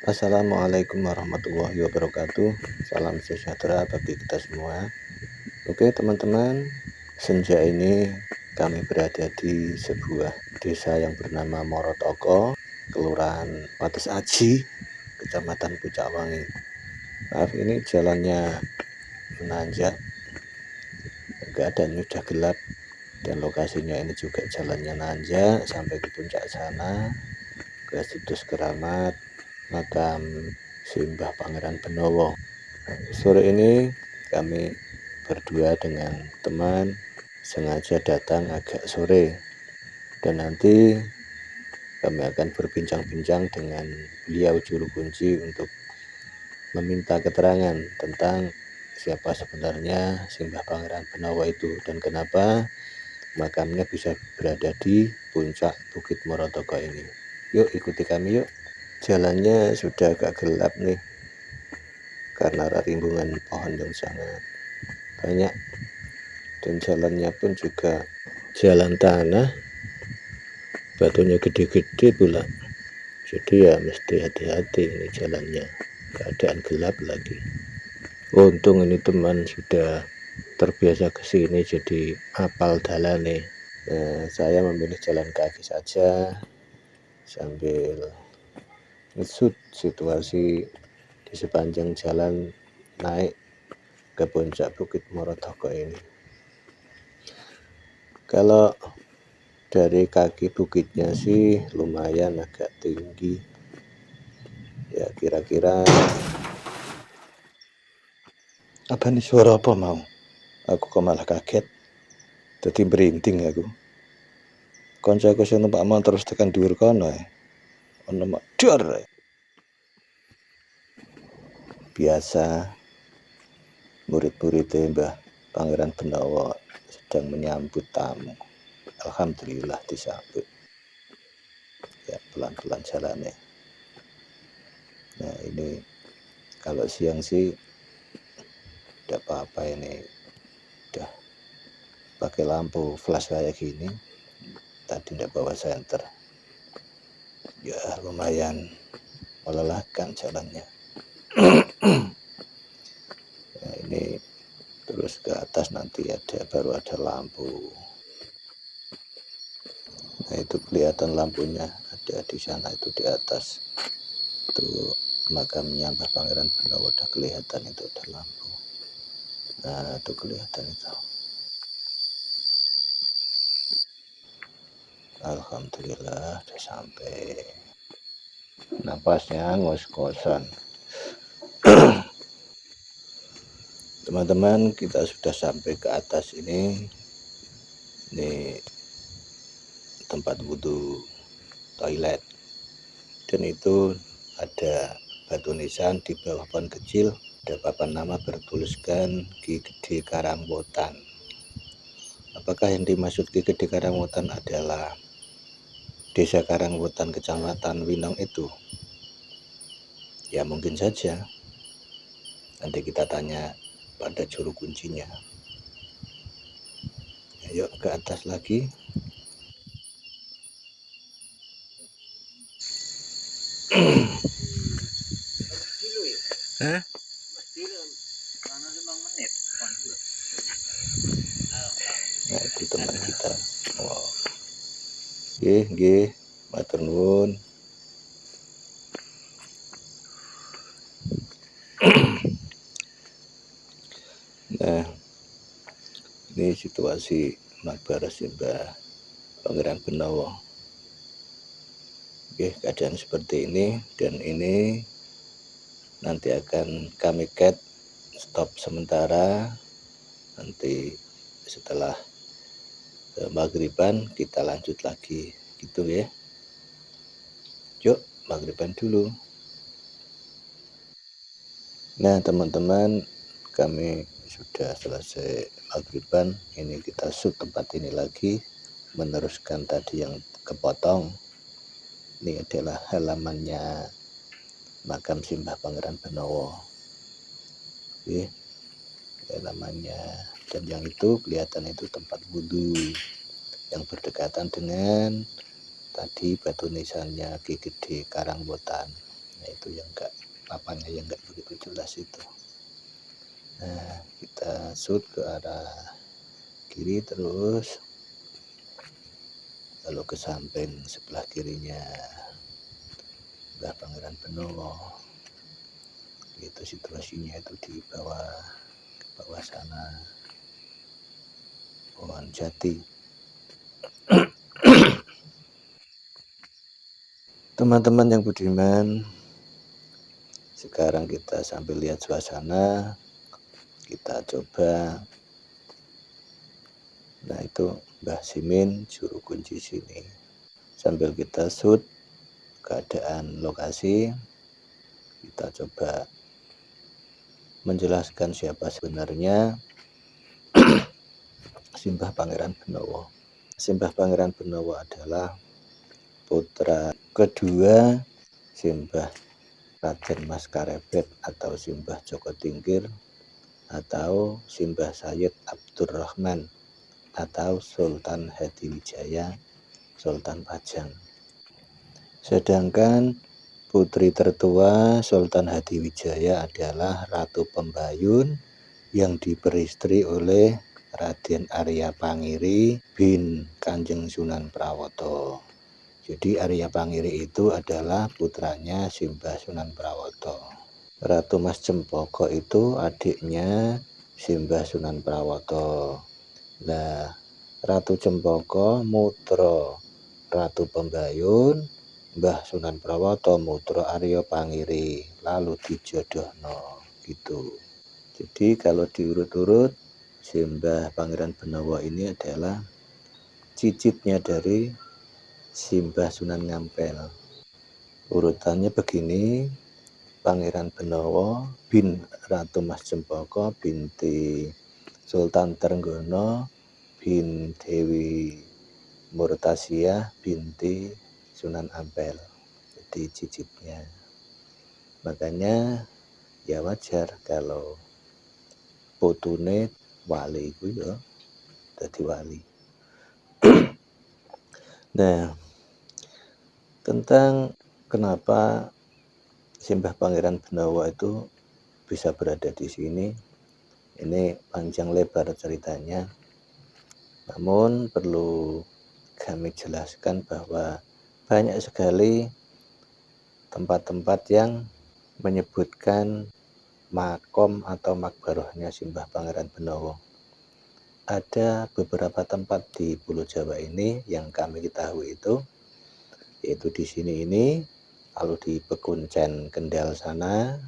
Assalamualaikum warahmatullahi wabarakatuh. Salam sejahtera bagi kita semua. Oke teman-teman, senja ini kami berada di sebuah desa yang bernama Morotoko, Kelurahan Wates Aji, Kecamatan Pucak Wangi. Maaf, ini jalannya menanjak, keadaannya sudah gelap, dan lokasinya ini juga jalannya nanjak sampai ke puncak sana, ke situs keramat makam Simbah Pangeran Benowo. Sore ini kami berdua dengan teman sengaja datang agak sore, dan nanti kami akan berbincang-bincang dengan beliau juru kunci untuk meminta keterangan tentang siapa sebenarnya Simbah Pangeran Benowo itu dan kenapa makamnya bisa berada di puncak Bukit Morotoko ini. Yuk ikuti kami yuk. Jalannya sudah agak gelap nih karena rimbungan pohon yang sangat banyak, dan jalannya pun juga jalan tanah, batunya gede-gede pula, jadi ya mesti hati-hati ini jalannya, keadaan gelap lagi. Untung ini teman sudah terbiasa kesini jadi apal dalane. Saya memilih jalan kaki saja sambil ngesut situasi di sepanjang jalan naik ke puncak Bukit Morotoko ini. Kalau dari kaki bukitnya sih lumayan agak tinggi, ya kira-kira apa nih, suara apa mau? Aku kok malah kaget, jadi berinting aku. Koncoku sing numpak motor terus tekan dhuwur kono ono medhor. Biasa murid-murid Mbah Pangeran Benowo sedang menyambut tamu. Alhamdulillah disambut. Ya pelan-pelan jalannya. Nah ini kalau siang sih tidak apa-apa, ini udah pakai lampu flash kayak gini. Tadi tidak bawa senter, ya lumayan melelahkan jalannya. Nah ini terus ke atas nanti baru ada lampu. Nah itu kelihatan lampunya ada di sana, itu di atas itu makamnya Mbah Pangeran Benowo, udah kelihatan itu ada lampu. Nah itu kelihatan itu. Alhamdulillah udah sampai. Napasnya ngos-ngosan. Teman-teman, kita sudah sampai ke atas ini. Ini tempat wudhu toilet, dan itu ada batu nisan di bawah pohon kecil, ada papan nama bertuliskan Ki Gede Karangwotan. Apakah yang dimaksud Ki Gede Karangwotan adalah Desa Karangwotan Kecamatan Winong itu? Ya mungkin saja. Nanti kita tanya pada juru kuncinya. Ayo ke atas lagi. Hah? Nah itu teman kita. Wow. Nggih, matur nuwun. Nah, ini situasi Makbara Simbah Pangeran Benowo. Oke, keadaan seperti ini, dan ini nanti akan kami stop sementara. Nanti setelah maghriban kita lanjut lagi gitu ya. Yuk maghriban dulu. Nah teman-teman, kami sudah selesai maghriban. Ini kita shoot tempat ini lagi, meneruskan tadi yang kepotong. Ini adalah halamannya makam Simbah Pangeran Benowo. Oke, halamannya, dan yang itu kelihatan itu tempat wudhu yang berdekatan dengan tadi batu nisannya Ki Gede Karangwotan. Nah, itu yang enggak, papannya yang enggak begitu jelas itu. Nah, kita shoot ke arah kiri terus, lalu ke samping sebelah kirinya Mbah Pangeran Benowo. Itu situasinya itu di bawah sana pohon jati. Teman-teman yang budiman, sekarang kita sambil lihat suasana, kita coba. Nah, itu Mbah Simin juru kunci sini. Sambil kita shoot keadaan lokasi, kita coba menjelaskan siapa sebenarnya Simbah Pangeran Benowo. Simbah Pangeran Benowo adalah putra kedua Simbah Raden Mas Karebet atau Simbah Joko Tingkir atau Simbah Sayyid Abdurrahman atau Sultan Hadiwijaya Sultan Pajang. Sedangkan putri tertua Sultan Hadiwijaya adalah Ratu Pembayun yang diperistri oleh Raden Arya Pangiri bin Kanjeng Sunan Prawoto. Jadi Arya Pangiri itu adalah putranya Simbah Sunan Prawoto. Ratu Mas Cempoko itu adiknya Simbah Sunan Prawoto. Nah, Ratu Cempoko mutro Ratu Pembayun, Mbah Sunan Prawoto mutro Arya Pangiri, lalu dijodohno gitu. Jadi kalau diurut-urut, Simbah Pangeran Benowo ini adalah cicitnya dari Simbah Sunan Ngampel. Urutannya begini: Pangeran Benowo bin Ratu Mas Cempoko binti Sultan Trenggono bin Dewi Murtasiah binti Sunan Ampel. Jadi cicitnya. Makanya ya wajar kalau putune wali itu ya dadi wali. Nah, tentang kenapa Simbah Pangeran Benowo itu bisa berada di sini, ini panjang lebar ceritanya. Namun perlu kami jelaskan bahwa banyak sekali tempat-tempat yang menyebutkan makom atau makbarohnya Simbah Pangeran Benowo. Ada beberapa tempat di Pulau Jawa ini yang kami ketahui itu, yaitu di sini ini, lalu di Pekuncen Kendal sana.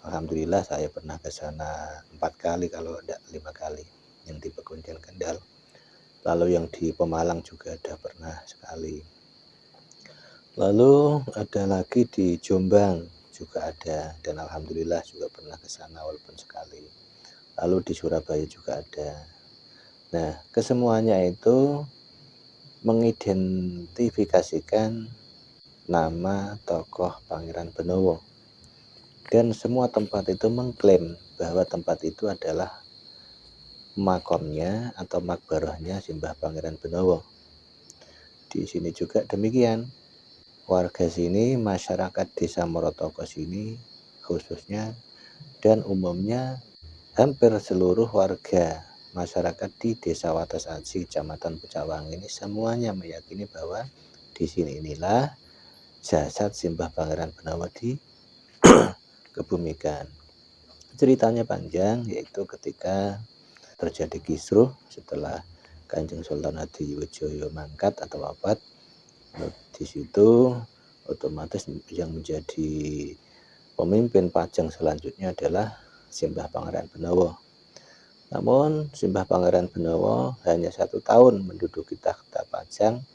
Alhamdulillah saya pernah ke sana 4 kali kalau tidak 5 kali yang di Pekuncen Kendal. Lalu yang di Pemalang juga ada pernah sekali. Lalu ada lagi di Jombang juga ada, dan alhamdulillah juga pernah ke sana walaupun sekali. Lalu di Surabaya juga ada. Nah, kesemuanya itu mengidentifikasikan nama tokoh Pangeran Benowo. Dan semua tempat itu mengklaim bahwa tempat itu adalah makomnya atau makbarohnya Simbah Pangeran Benowo. Di sini juga demikian. Warga sini, masyarakat Desa Morotoko sini khususnya dan umumnya hampir seluruh warga masyarakat di Desa Wates Aji, Kecamatan Pucawang ini semuanya meyakini bahwa di sini inilah jasad Simbah Pangeran Benowo dikebumikan. Ceritanya panjang, yaitu ketika terjadi kisruh setelah Kanjeng Sultan Hadiwijaya mangkat atau wafat. Di situ otomatis yang menjadi pemimpin Pajang selanjutnya adalah Simbah Pangeran Benowo. Namun Simbah Pangeran Benowo hanya 1 tahun menduduki takhta Pajang,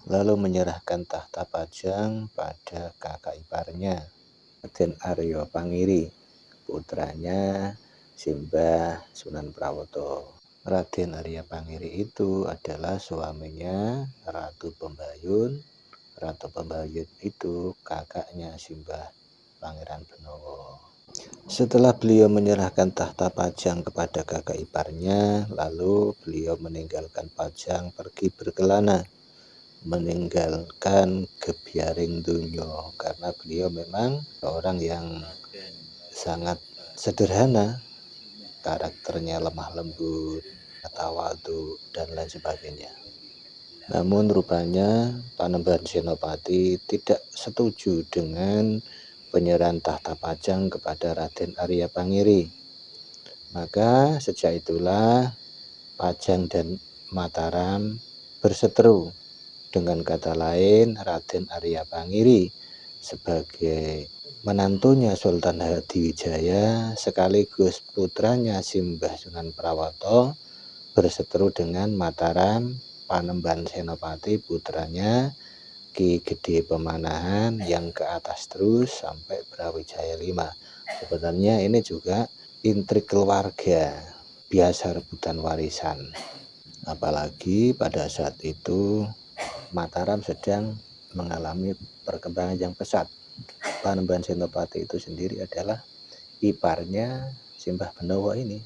lalu menyerahkan tahta Pajang pada kakak iparnya, Raden Arya Pangiri, putranya Simbah Sunan Prawoto. Raden Arya Pangiri itu adalah suaminya Ratu Pembayun. Ratu Pembayun itu kakaknya Simbah Pangeran Benowo. Setelah beliau menyerahkan tahta Pajang kepada kakak iparnya, lalu beliau meninggalkan Pajang pergi berkelana meninggalkan gebyaring dunyo, karena beliau memang orang yang sangat sederhana, karakternya lemah lembut, tawadu, dan lain sebagainya. Namun rupanya Panembahan Senopati tidak setuju dengan penyerahan tahta Pajang kepada Raden Arya Pangiri. Maka sejak itulah Pajang dan Mataram berseteru. Dengan kata lain, Raden Arya Pangiri sebagai menantunya Sultan Hadiwijaya sekaligus putranya Simbah Sunan Prawoto berseteru dengan Mataram Panembahan Senopati, putranya Ki Gede Pemanahan yang ke atas terus sampai Brawijaya V. Sebenarnya ini juga intrik keluarga, biasa rebutan warisan. Apalagi pada saat itu Mataram sedang mengalami perkembangan yang pesat. Panembahan Senopati itu sendiri adalah iparnya Simbah Benawa ini.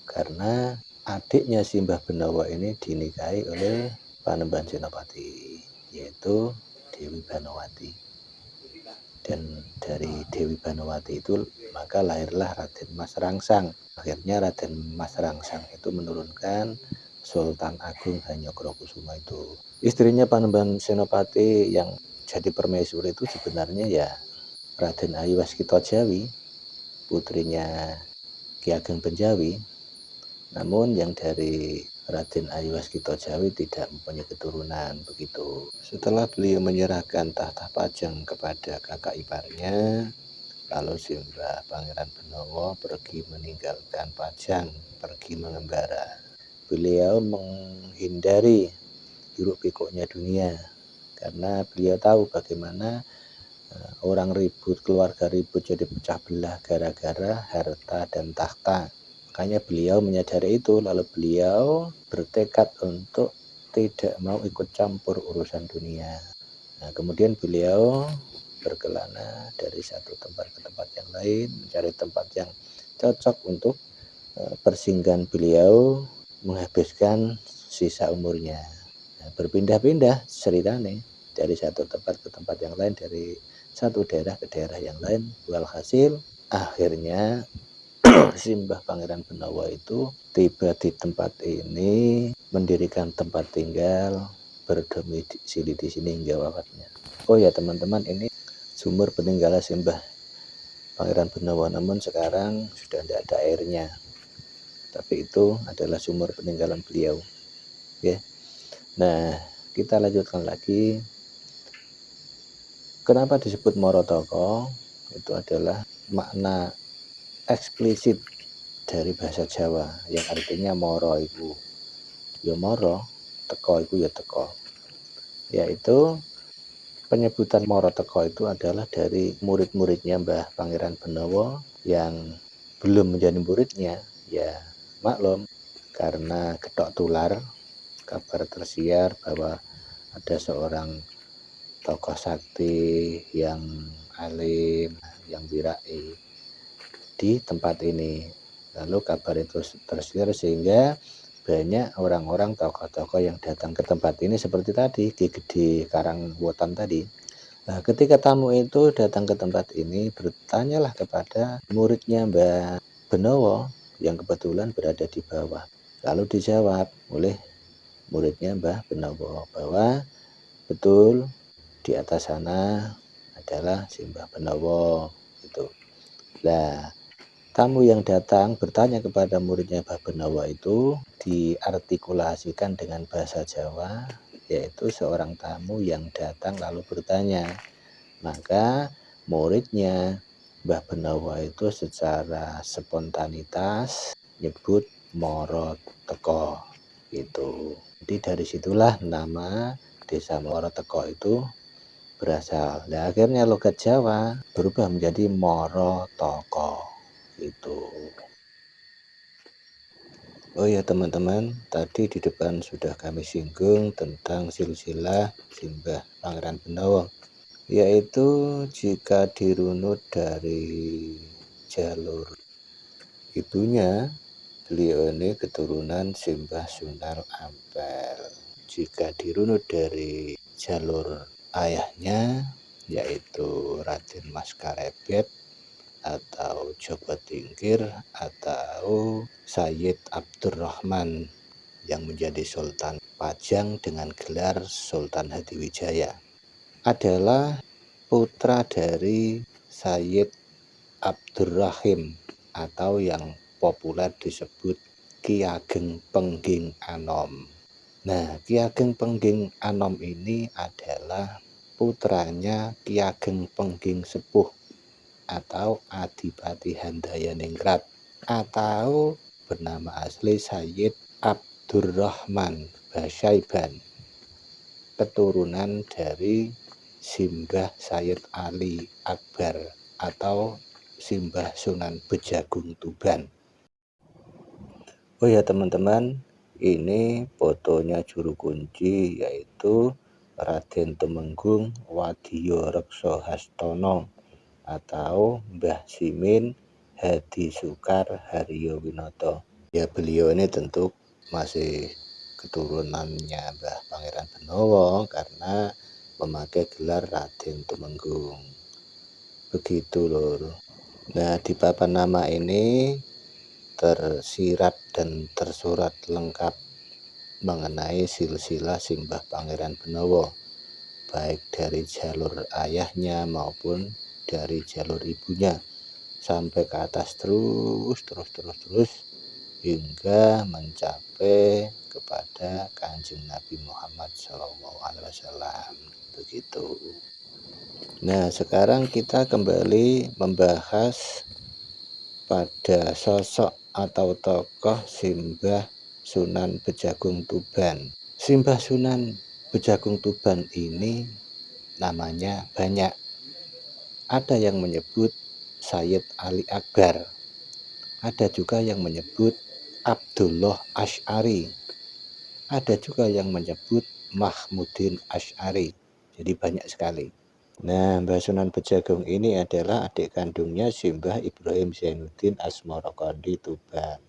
Karena adiknya Simbah Benawa ini dinikahi oleh Panembahan Senopati, yaitu Dewi Banowati. Dan dari Dewi Banowati itu maka lahirlah Raden Mas Rangsang. Akhirnya Raden Mas Rangsang itu menurunkan Sultan Agung Hanyokrokusumo itu. Istrinya Panembahan Senopati yang jadi permaisuri itu sebenarnya ya Raden Ayu Waskita Jawi, putrinya Ki Ageng Benjawi. Namun yang dari Raden Ayu Waskita Jawi tidak mempunyai keturunan begitu. Setelah beliau menyerahkan tahta Pajang kepada kakak iparnya, lalu Simbah Pangeran Benawa pergi meninggalkan Pajang, pergi mengembara. Beliau menghindari hiruk pikuknya dunia karena beliau tahu bagaimana orang ribut, keluarga ribut jadi pecah belah gara-gara harta dan tahta. Makanya beliau menyadari itu, lalu beliau bertekad untuk tidak mau ikut campur urusan dunia. Nah, kemudian beliau berkelana dari satu tempat ke tempat yang lain, mencari tempat yang cocok untuk persinggahan beliau menghabiskan sisa umurnya. Nah, berpindah-pindah ceritanya dari satu tempat ke tempat yang lain, dari satu daerah ke daerah yang lain. Walhasil akhirnya Simbah Pangeran Benawa itu tiba di tempat ini, mendirikan tempat tinggal, berdomisili di sini hingga wafatnya. Oh ya teman-teman, ini sumur peninggalan Simbah Pangeran Benawa, namun sekarang sudah tidak ada airnya. Tapi itu adalah sumur peninggalan beliau. Oke. Nah, kita lanjutkan lagi. Kenapa disebut Moro Toko? Itu adalah makna eksplisit dari bahasa Jawa yang artinya moro itu ya moro, teko itu ya teko. Yaitu penyebutan Moro Teko itu adalah dari murid-muridnya Mbah Pangeran Benawa yang belum menjadi muridnya. Ya maklum, karena ketok tular kabar tersiar bahwa ada seorang tokoh sakti yang alim, yang wirai di tempat ini. Lalu kabar itu tersiar sehingga banyak orang-orang tokoh-tokoh yang datang ke tempat ini seperti tadi Ki Gede Karangwotan tadi. Nah, ketika tamu itu datang ke tempat ini, bertanyalah kepada muridnya Mbah Benawa yang kebetulan berada di bawah. Lalu dijawab oleh muridnya Mbah Benawa bahwa betul di atas sana adalah Simbah Benawa itu. Nah, tamu yang datang bertanya kepada muridnya Mbah Benawa itu diartikulasikan dengan bahasa Jawa, yaitu seorang tamu yang datang lalu bertanya. Maka muridnya Mbah Benawa itu secara spontanitas nyebut Moro Teko itu. Jadi dari situlah nama desa Moro Teko itu berasal. Nah, akhirnya logat Jawa berubah menjadi Moro Toko itu. Oh ya teman-teman, tadi di depan sudah kami singgung tentang silsilah Simbah Pangeran Benawa, yaitu jika dirunut dari jalur ibunya, beliau ini keturunan Simbah Sunan Ampel. jika dirunut dari jalur ayahnya, yaitu Raden Mas Karebet atau Joko Tingkir atau Sayyid Abdurrahman yang menjadi Sultan Pajang dengan gelar Sultan Hadiwijaya, adalah putra dari Sayyid Abdurrahim atau yang populer disebut Ki Ageng Pengging Anom. Nah, Ki Ageng Pengging Anom ini adalah putranya Ki Ageng Pengging Sepuh atau Adipati Handayaningrat atau bernama asli Sayyid Abdurrahman Basyaiban, keturunan dari Simbah Sayyid Ali Akbar atau Simbah Sunan Bejagung Tuban. Oh ya teman-teman, ini fotonya juru kunci yaitu Raden Temenggung Wadya Reksa Hastono atau Mbah Simin Hadi Sukar Haryo Winoto. Ya, beliau ini tentu masih keturunannya Mbah Pangeran Benowo karena memakai gelar Raden Temenggung. Begitu lur. Nah, di papan nama ini tersirat dan tersurat lengkap mengenai silsilah Simbah Pangeran Benowo, baik dari jalur ayahnya maupun dari jalur ibunya, sampai ke atas terus hingga mencapai kepada Kanjeng Nabi Muhammad SAW. Begitu. Nah, sekarang kita kembali membahas pada sosok atau tokoh Simbah Sunan Bejagung Tuban. Simbah Sunan Bejagung Tuban ini namanya banyak. Ada yang menyebut Sayyid Ali Akbar, ada juga yang menyebut Abdullah Asy'ari, ada juga yang menyebut Mahmudin Asy'ari. Jadi banyak sekali. Nah, Mbah Sunan Bejagung ini adalah adik kandungnya Simbah Ibrahim Zainuddin Asmorokondi Tuban.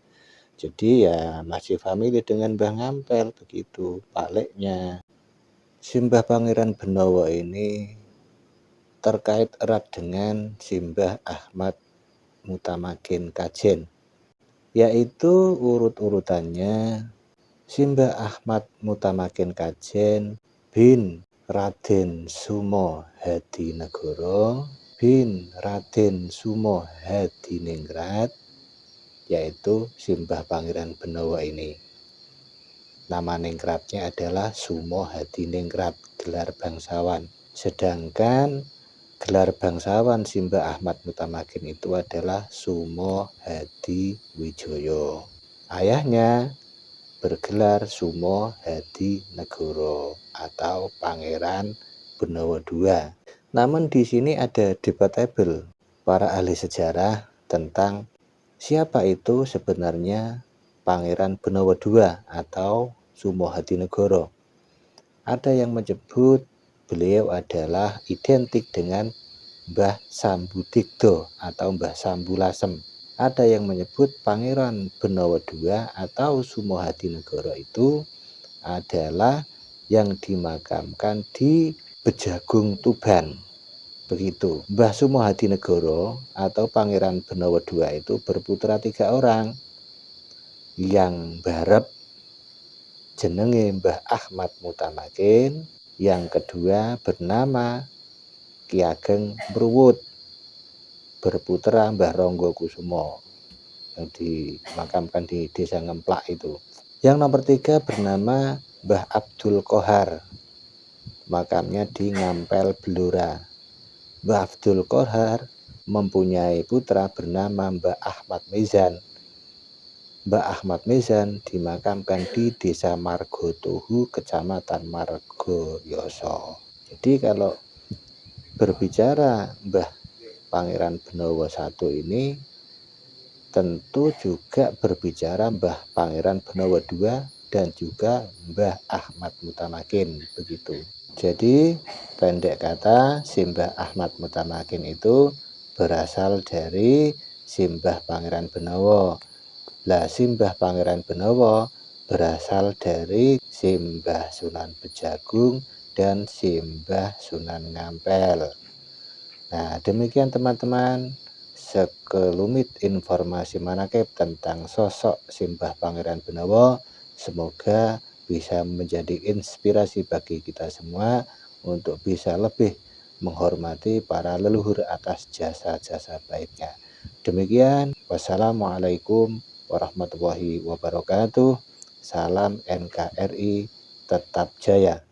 Jadi ya masih famili dengan Mbah Ngampel, begitu paleknya. Simbah Pangeran Benowo ini terkait erat dengan Simbah Ahmad Mutamakin Kajen, yaitu urut-urutannya Simbah Ahmad Mutamakin Kajen bin Raden Sumo Hadinegoro bin Raden Sumo Hadiningrat, yaitu Simbah Pangeran Benowo ini. Nama ningratnya adalah Sumo Hadiningrat, gelar bangsawan. Sedangkan gelar bangsawan Simbah Ahmad Mutamakin itu adalah Sumo Hadiwijoyo. Ayahnya bergelar Sumo Hadinegoro atau Pangeran Benowo II. Namun di sini ada debatable para ahli sejarah tentang siapa itu sebenarnya Pangeran Benowo II atau Sumo Hadinegoro. Ada yang menyebut beliau adalah identik dengan Mbah Sambudikdo atau Mbah Sambulasem. Ada yang menyebut Pangeran Benowo II atau Sumo Hadinegoro itu adalah yang dimakamkan di Bejagung Tuban. Begitu. Mbah Sumo Hadinegoro atau Pangeran Benowo II itu berputra 3 orang. Yang barep jenenge Mbah Ahmad Mutamakin, yang kedua bernama Ki Ageng Mruwut, berputra Mbah Ronggo Kusumo yang dimakamkan di Desa Ngemplak itu. Yang nomor 3 bernama Mbah Abdul Qohar, makamnya di Ngampel Blora. Mbah Abdul Qohar mempunyai putra bernama Mbah Ahmad Mizan. Mbah Ahmad Mizan dimakamkan di Desa Margotuhu, Kecamatan Margoyoso. Jadi kalau berbicara Mbah Pangeran Benowo I ini tentu juga berbicara Mbah Pangeran Benowo II dan juga Mbah Ahmad Mutamakin, begitu. Jadi pendek kata Simbah Ahmad Mutamakin itu berasal dari Simbah Pangeran Benowo. Lah Simbah Pangeran Benowo berasal dari Simbah Sunan Bejagung dan Simbah Sunan Ngampel. Nah, demikian teman-teman, sekelumit informasi Manakib tentang sosok Simbah Pangeran Benowo. Semoga bisa menjadi inspirasi bagi kita semua untuk bisa lebih menghormati para leluhur atas jasa-jasa baiknya. Demikian, wassalamualaikum warahmatullahi wabarakatuh. Salam NKRI, tetap jaya.